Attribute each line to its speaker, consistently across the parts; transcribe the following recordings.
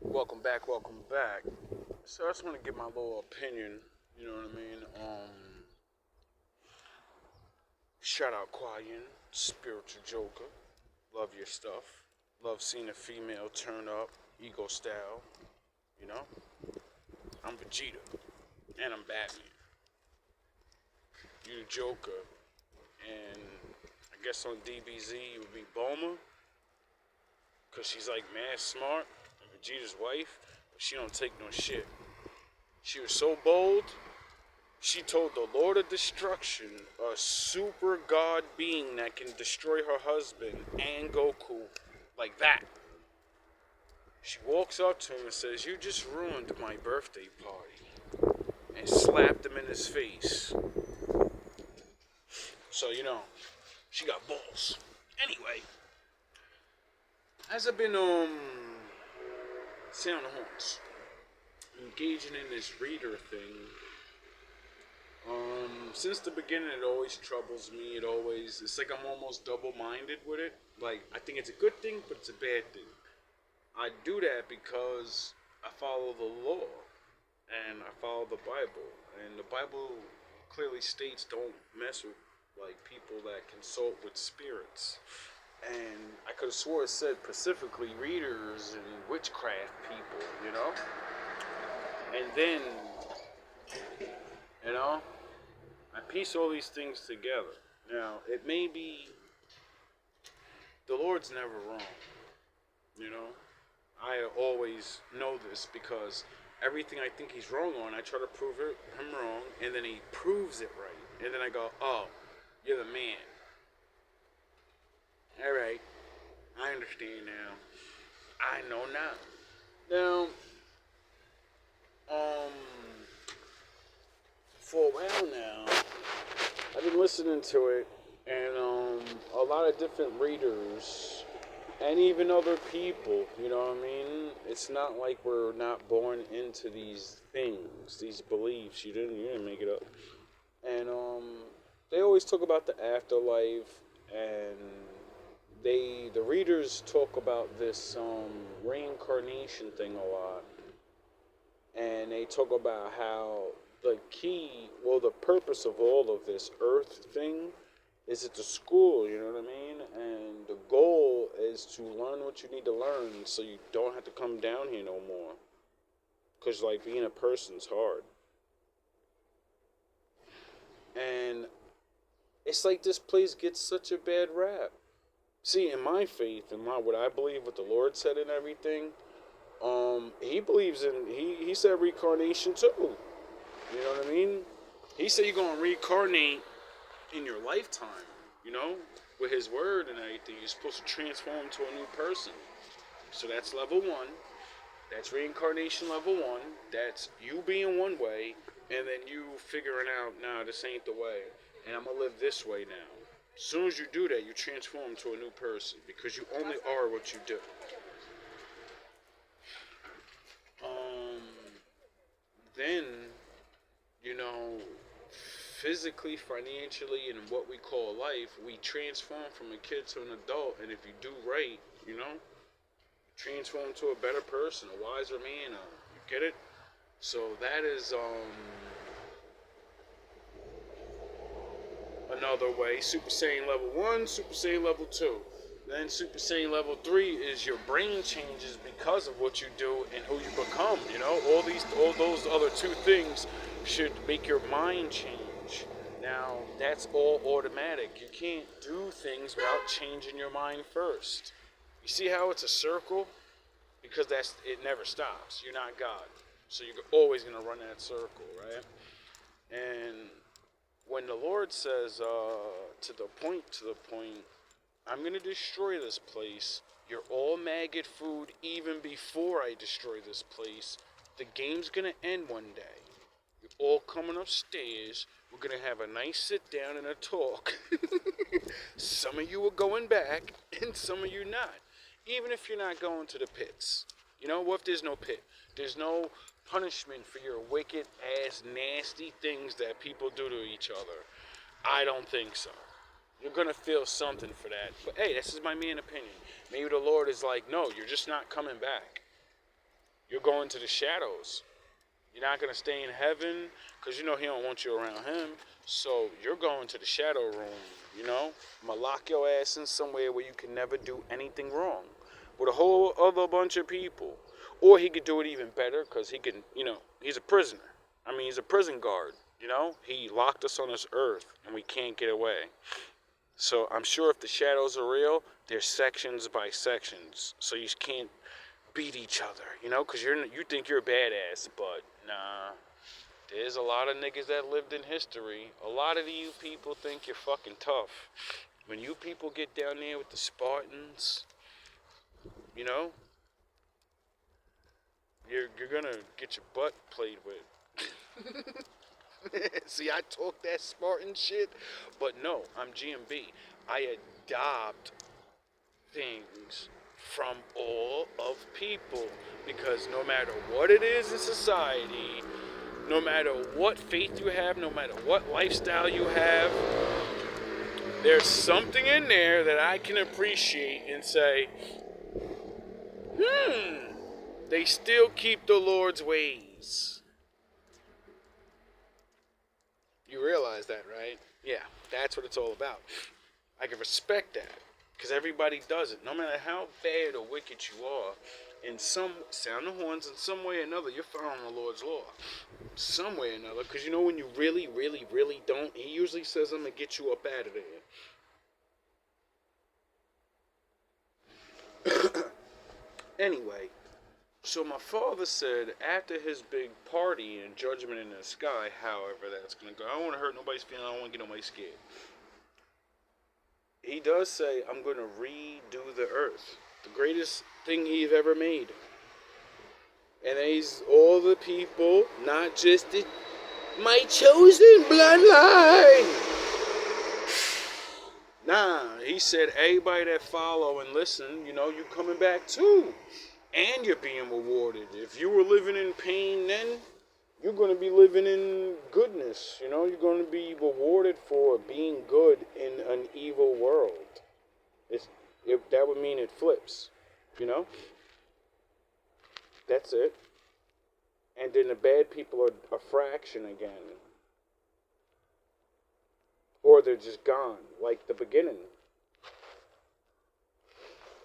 Speaker 1: Welcome back, welcome back. So I just want to give my little opinion, you know what I mean? Shout out Quayin, spiritual joker. Love your stuff. Love seeing a female turn up, ego style, you know? I'm Vegeta, and I'm Batman. You the Joker, and I guess on DBZ it would be Bulma, cause she's like mad smart, and Vegeta's wife, but she don't take no shit. She was so bold. She told the Lord of Destruction, a super god being that can destroy her husband and Goku, like that. She walks up to him and says, "You just ruined my birthday party," and slapped him in his face. So, she got balls. Anyway, as I've been, sound horns, engaging in this reader thing, since the beginning, it always troubles me. It's like I'm almost double-minded with it. Like, I think it's a good thing, but it's a bad thing. I do that because I follow the law, and I follow the Bible. And the Bible clearly states don't mess with, like, people that consult with spirits. And I could have swore it said specifically readers and witchcraft people, you know? And then, you know, I piece all these things together. Now, it may be the Lord's never wrong, you know? I always know this because everything I think he's wrong on, I try to prove him wrong, and then he proves it right. And then I go, "Oh, you're the man. Alright, I understand now. I know now." Now, for a while now, I've been listening to it, and a lot of different readers, and even other people. You know what I mean? It's not like we're not born into these things, these beliefs. You didn't make it up. And they always talk about the afterlife, and the readers talk about this reincarnation thing a lot, and they talk about how the purpose of all of this Earth thing is it's a school, you know what I mean? And the goal is to learn what you need to learn so you don't have to come down here no more. Because, like, being a person's hard. And it's like this place gets such a bad rap. See, in my faith, and what I believe, what the Lord said and everything, he believes in, he said reincarnation too. You know what I mean? He said you're going to reincarnate in your lifetime, you know, with his word and everything. You're supposed to transform to a new person. So that's level one. That's reincarnation level one. That's you being one way, and then you figuring out, nah, this ain't the way, and I'm going to live this way now. As soon as you do that, you transform to a new person because you only are what you do. Um, then, you know, physically, financially, and what we call life, we transform from a kid to an adult, and if you do right, you know, transform to a better person, a wiser man. You get it? So that is another way. Super Saiyan level 1, Super Saiyan level 2. Then Super Saiyan level 3 is your brain changes because of what you do and who you become, you know? All those other two things should make your mind change. Now, that's all automatic. You can't do things without changing your mind first. You see how it's a circle? Because it never stops. You're not God. So you're always going to run that circle, right? And when the Lord says, to the point, I'm going to destroy this place. You're all maggot food even before I destroy this place. The game's going to end one day. You're all coming upstairs. We're going to have a nice sit down and a talk. Some of you are going back, and some of you not. Even if you're not going to the pits. You know, what if there's no pit? There's no punishment for your wicked ass nasty things that people do to each other. I don't think so. You're gonna feel something for that. But hey, this is my main opinion. Maybe the Lord is like, no, you're just not coming back. You're going to the shadows. You're not gonna stay in heaven because you know he don't want you around him. So you're going to the shadow room. You know, I'm gonna lock your ass in somewhere where you can never do anything wrong with a whole other bunch of people. Or he could do it even better because he can. You know, he's a prisoner. I mean, he's a prison guard. You know, he locked us on this earth and we can't get away. So I'm sure if the shadows are real, there's sections by sections. So you can't beat each other, you know, because you think you're a badass, but nah. There's a lot of niggas that lived in history. A lot of you people think you're fucking tough. When you people get down there with the Spartans, you know, you're gonna get your butt played with. See, I talk that Spartan shit, but no, I'm GMB. I adopt things from all of people because no matter what it is in society, no matter what faith you have, no matter what lifestyle you have, there's something in there that I can appreciate and say, they still keep the Lord's ways. You realize that, right? Yeah, that's what it's all about. I can respect that because everybody does it. No matter how bad or wicked you are, in some sound the horns in some way or another, you're following the Lord's law. Some way or another, because you know when you really, really, really don't, he usually says, I'm going to get you up out of there. Anyway, so my father said after his big party and Judgment in the Sky, however that's going to go, I don't want to hurt nobody's feelings, I don't want to get nobody scared. He does say, I'm going to redo the earth. The greatest thing he's ever made. And he's all the people, not just my chosen bloodline. Nah, he said everybody that follow and listen, you know, you coming back too. And you're being rewarded. If you were living in pain then, you're going to be living in goodness. You know, you're going to be rewarded for being good in an evil world. That would mean it flips, you know? That's it. And then the bad people are a fraction again. Or they're just gone, like the beginning.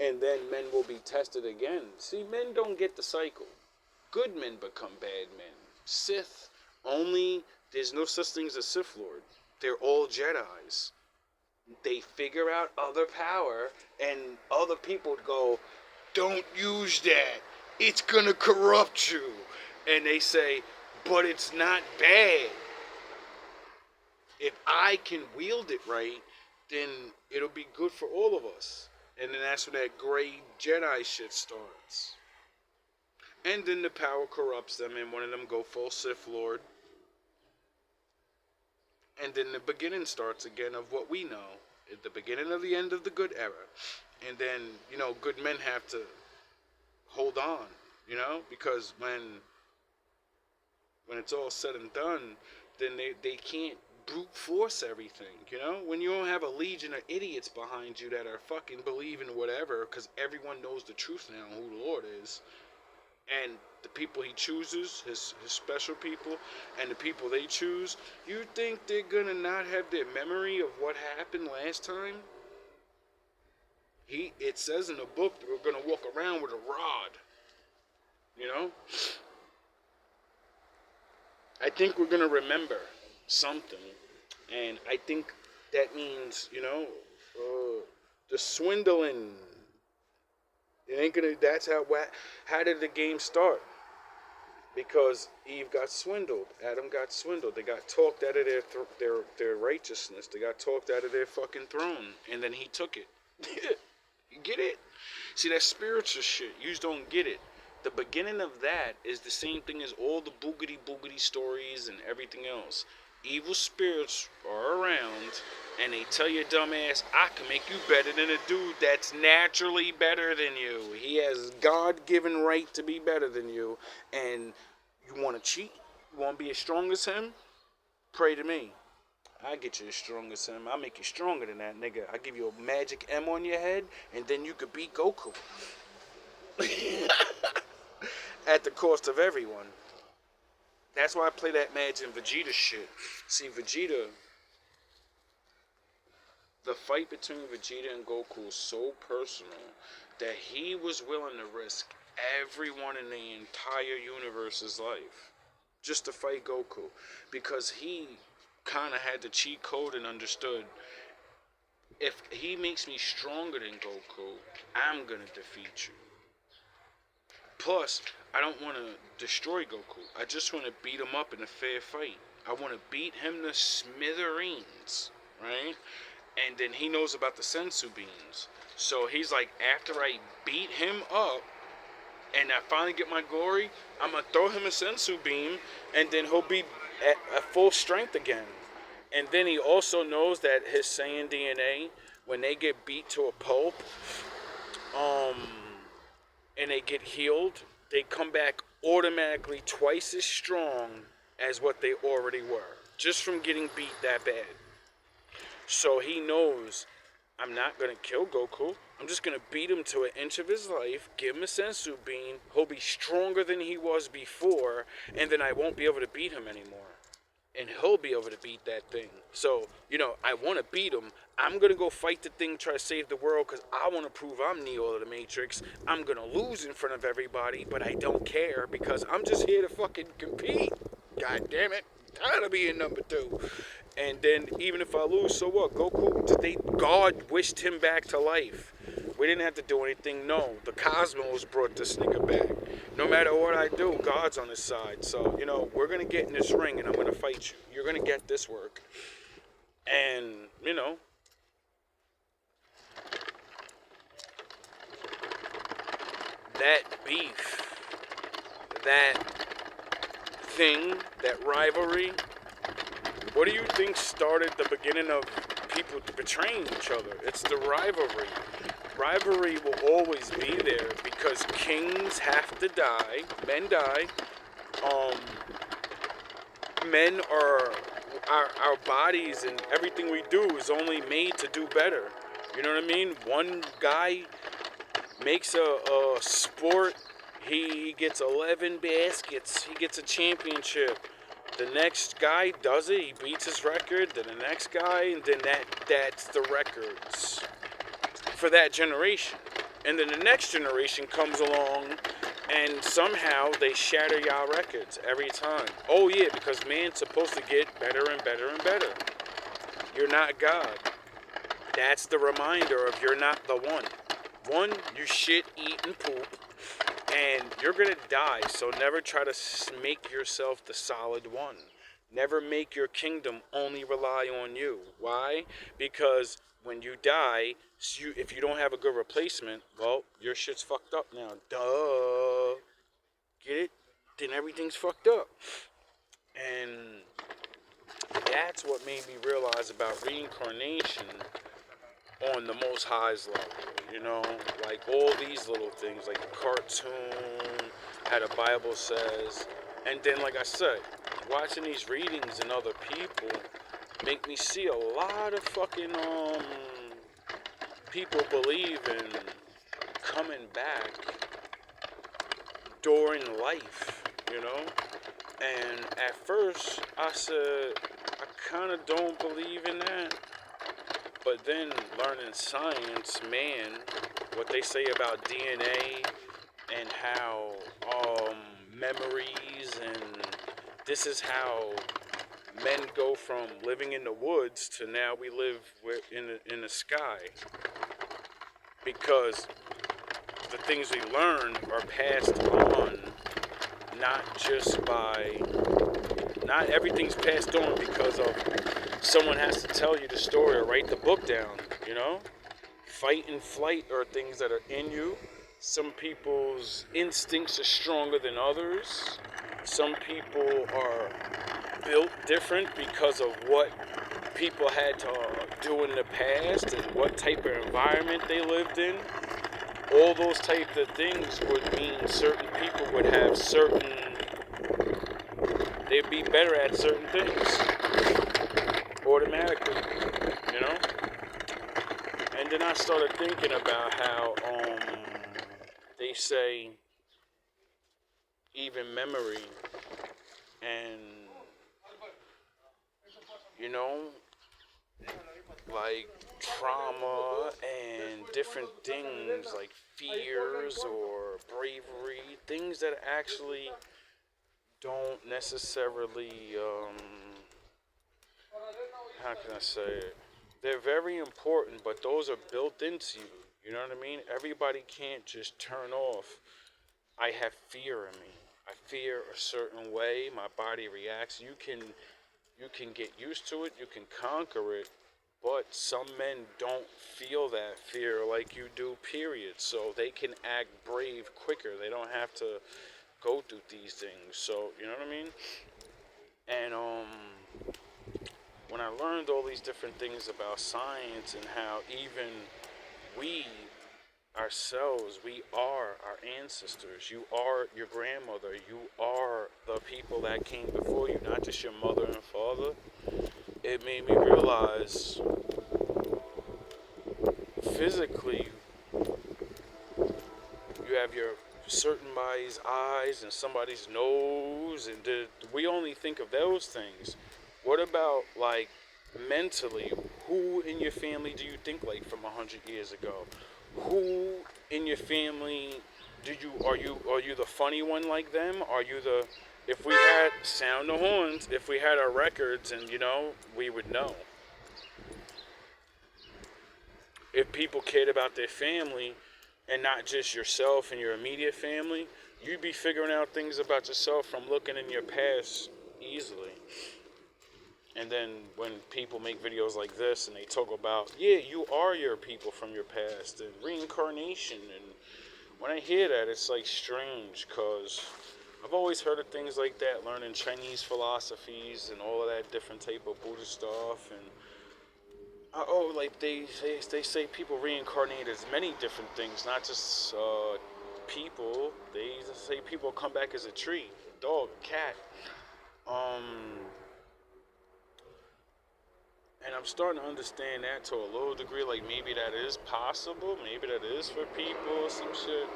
Speaker 1: And then men will be tested again. See, men don't get the cycle. Good men become bad men. Sith, only, there's no such thing as a Sith Lord. They're all Jedis. They figure out other power, and other people go, don't use that. It's gonna corrupt you. And they say, but it's not bad. If I can wield it right, then it'll be good for all of us. And then that's when that gray Jedi shit starts. And then the power corrupts them, and one of them go full Sith Lord. And then the beginning starts again of what we know. At the beginning of the end of the good era. And then, you know, good men have to hold on, you know? Because when it's all said and done, then they can't brute force everything, you know? When you don't have a legion of idiots behind you that are fucking believing whatever, because everyone knows the truth now, who the Lord is. And the people he chooses, his special people, and the people they choose, you think they're gonna not have their memory of what happened last time? It says in the book that we're gonna walk around with a rod. You know? I think we're gonna remember something. And I think that means, you know, the swindling. It ain't gonna. That's how did the game start? Because Eve got swindled, Adam got swindled. They got talked out of their righteousness. They got talked out of their fucking throne, and then he took it. You get it? See, that spiritual shit. You just don't get it. The beginning of that is the same thing as all the boogity stories and everything else. Evil spirits are around, and they tell your dumb ass, I can make you better than a dude that's naturally better than you. He has God-given right to be better than you, and you want to cheat? You want to be as strong as him? Pray to me. I get you as strong as him. I'll make you stronger than that nigga. I'll give you a magic M on your head, and then you could beat Goku. at the cost of everyone. That's why I play that Majin Vegeta shit. See, Vegeta, the fight between Vegeta and Goku is so personal that he was willing to risk everyone in the entire universe's life just to fight Goku, because he kind of had the cheat code and understood, if he makes me stronger than Goku, I'm gonna defeat you. Plus, I don't want to destroy Goku. I just want to beat him up in a fair fight. I want to beat him to smithereens, right? And then he knows about the sensu beans. So he's like, after I beat him up and I finally get my glory, I'm going to throw him a sensu beam, and then he'll be at full strength again. And then he also knows that his Saiyan DNA, when they get beat to a pulp, and they get healed, they come back automatically twice as strong as what they already were, just from getting beat that bad. So he knows, I'm not going to kill Goku. I'm just going to beat him to an inch of his life, give him a sensu bean, he'll be stronger than he was before, and then I won't be able to beat him anymore. And he'll be able to beat that thing. So, I want to beat him. I'm going to go fight the thing, try to save the world, because I want to prove I'm Neo of the Matrix. I'm going to lose in front of everybody, but I don't care, because I'm just here to fucking compete. God damn it. Tired of being number 2. And then, even if I lose, so what? Goku, God wished him back to life. We didn't have to do anything. No, the cosmos brought this nigga back. No matter what I do, God's on his side. So, we're going to get in this ring and I'm going to fight you. You're going to get this work. And, that beef, that thing, that rivalry, what do you think started the beginning of people betraying each other? It's the rivalry. Rivalry will always be there because kings have to die. Men die. Men are our bodies, and everything we do is only made to do better. You know what I mean? One guy makes a sport. He gets 11 baskets. He gets a championship. The next guy does it. He beats his record. Then the next guy, and then that's the records for that generation. And then the next generation comes along and somehow they shatter y'all records every time. Oh yeah, because man's supposed to get better and better and better. You're not God. That's the reminder of you're not the one. One, you shit, eat, and poop, and you're gonna die, so never try to make yourself the solid one. Never make your kingdom only rely on you. Why? Because when you die, if you don't have a good replacement, well, your shit's fucked up now. Duh. Get it? Then everything's fucked up. And that's what made me realize about reincarnation on the Most High's level. Like all these little things, like the cartoon, how the Bible says. And then, like I said, watching these readings and other people make me see a lot of fucking people believe in coming back during life, And at first, I said, I kind of don't believe in that. But then learning science, man, what they say about DNA and how memories, and this is how men go from living in the woods to now we live in the sky. Because the things we learn are passed on, not everything's passed on because of someone has to tell you the story or write the book down, Fight and flight are things that are in you. Some people's instincts are stronger than others. Some people are built different because of what people had to do in the past and what type of environment they lived in. All those types of things would mean certain people would have they'd be better at certain things automatically, And then I started thinking about how they say even memory, and you know, like trauma and different things like fears or bravery, things that actually don't necessarily, how can I say it? They're very important, but those are built into you. You know what I mean? Everybody can't just turn off. I have fear in me. I fear a certain way. My body reacts. You can get used to it. You can conquer it. But some men don't feel that fear like you do, period. So they can act brave quicker. They don't have to go through these things. So, you know what I mean? And when I learned all these different things about science and how even we ourselves, we are our ancestors. You are your grandmother. You are the people that came before you, not just your mother and father. It made me realize physically, you have your certain body's eyes and somebody's nose, and we only think of those things. What about like mentally? Who in your family do you think like from 100 years ago? Who in your family are you the funny one like them? Are you the if we had sound the horns, if we had our records and we would know. If people cared about their family and not just yourself and your immediate family, you'd be figuring out things about yourself from looking in your past easily. And then when people make videos like this and they talk about, yeah, you are your people from your past and reincarnation, and when I hear that, it's like strange because I've always heard of things like that, learning Chinese philosophies and all of that different type of Buddhist stuff, and like they say people reincarnate as many different things, not just people. They say people come back as a tree, a dog, a cat. And I'm starting to understand that to a little degree. Like maybe that is possible. Maybe that is for people or some shit.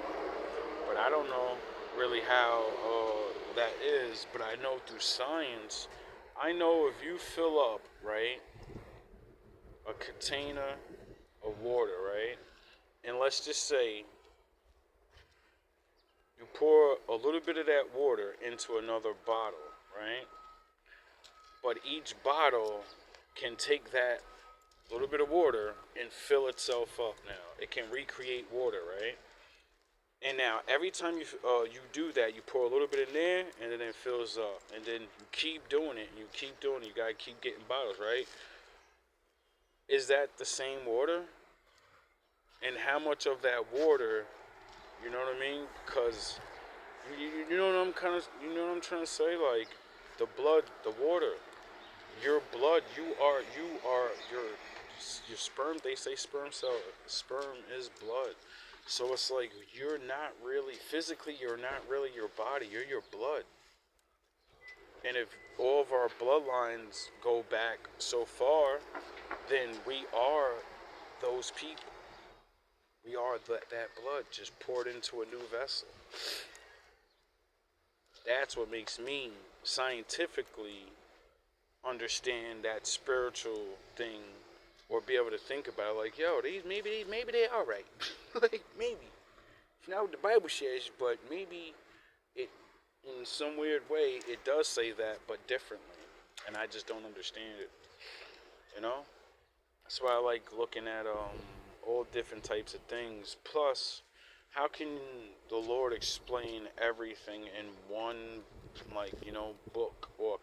Speaker 1: But I don't know really how that is. But I know through science, I know if you fill up, right, a container of water, right, and let's just say you pour a little bit of that water into another bottle, right? But each bottle can take that little bit of water and fill itself up now. It can recreate water, right? And now every time you do that, you pour a little bit in there, and then it fills up, and then you keep doing it, and you keep doing it. You gotta keep getting bottles, right? Is that the same water? And how much of that water, you know what I mean? Because you know what you know what I'm trying to say? Like the blood, the water, your blood, your sperm. They say sperm is blood. So it's like you're not really physically, you're not really your body. You're your blood. And if all of our bloodlines go back so far, then we are those people. We are that blood just poured into a new vessel. That's what makes me scientifically understand that spiritual thing, or be able to think about it, like, yo, maybe they are right. Like maybe. It's not what the Bible says, but maybe it in some weird way it does say that, but differently. And I just don't understand it. You know? That's why I like looking at all different types of things. Plus, how can the Lord explain everything in one, like, book or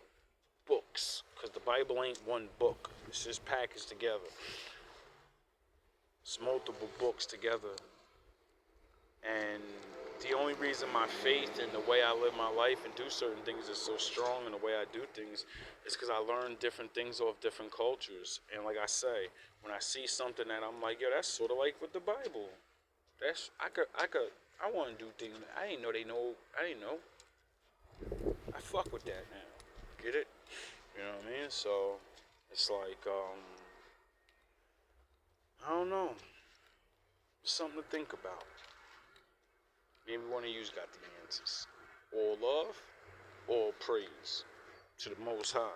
Speaker 1: books? Because the Bible ain't one book. It's just packaged together. It's multiple books together. And the only reason my faith and the way I live my life and do certain things is so strong, and the way I do things is because I learn different things off different cultures. And like I say, when I see something that I'm like, yo, that's sort of like with the Bible. I want to do things. I didn't know they know. I didn't know. I fuck with that now. Get it? You know what I mean? So it's like, I don't know. Something to think about. Maybe one of you's got the answers. All love, all praise to the Most High.